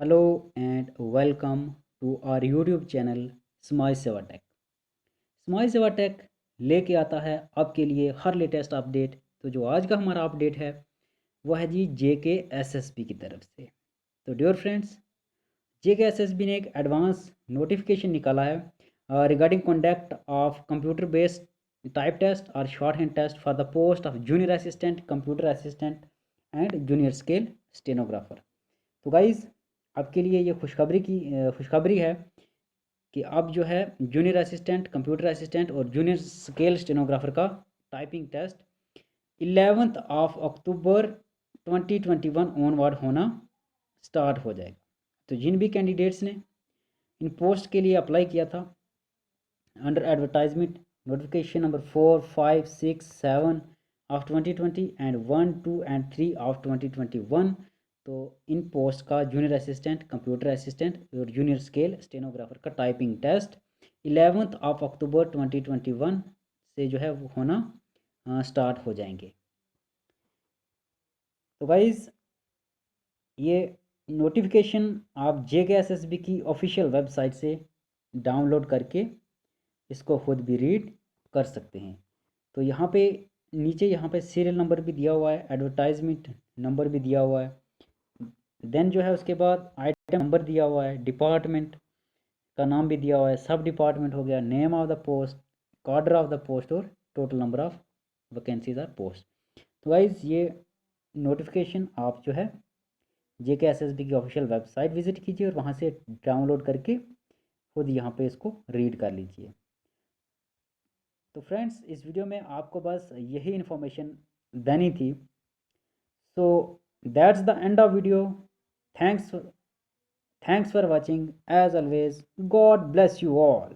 Hello and welcome to our YouTube channel smile सेवा take. Smile सेवा take लेके आता है आपके लिए हर लेटेस्ट अपडेट। तो जो आज का हमारा अपडेट है वह है जी जेके एसएसबी की तरफ से। तो डियर फ्रेंड्स, जेके एसएसबी ने एक एडवांस नोटिफिकेशन निकाला है regarding conduct of computer based type test और short hand test for the post of junior assistant, computer assistant and junior scale stenographer. तो गाइज़, आपके लिए ये खुशखबरी है कि अब जो है जूनियर असिस्टेंट, कंप्यूटर असिस्टेंट और जूनियर स्केल स्टेनोग्राफर का टाइपिंग टेस्ट 11 अक्टूबर 2021 ऑनवर्ड होना स्टार्ट हो जाएगा। तो जिन भी कैंडिडेट्स ने इन पोस्ट के लिए अप्लाई किया था under advertisement notification number 4, 5, 6, 7 of 2020 and 1, 2 and 3 of 2021, तो इन पोस्ट का जूनियर असिस्टेंट, कंप्यूटर असिस्टेंट और जूनियर स्केल स्टेनोग्राफर का टाइपिंग टेस्ट 11 अक्टूबर 2021 से जो है वो होना स्टार्ट हो जाएंगे। तो गाइज़, ये नोटिफिकेशन आप JKSSB की ऑफिशियल वेबसाइट से डाउनलोड करके इसको खुद भी रीड कर सकते हैं। तो यहाँ पे नीचे यहाँ पे सीरियल नंबर भी दिया हुआ है, एडवर्टाइजमेंट नंबर भी दिया हुआ है, देन जो है उसके बाद आइटम नंबर दिया हुआ है, डिपार्टमेंट का नाम भी दिया हुआ है, सब डिपार्टमेंट हो गया, नेम ऑफ द पोस्ट, कार्डर ऑफ द पोस्ट और total number of vacancies R post. तो गाइज, ये नोटिफिकेशन आप जो है JKSSB की ऑफिशियल वेबसाइट विजिट कीजिए और वहाँ से डाउनलोड करके खुद यहाँ पे इसको रीड कर लीजिए। तो फ्रेंड्स, इस वीडियो में आपको बस यही इन्फॉर्मेशन देनी थी। So that's the end of video. Thanks for watching. As always, God bless you all.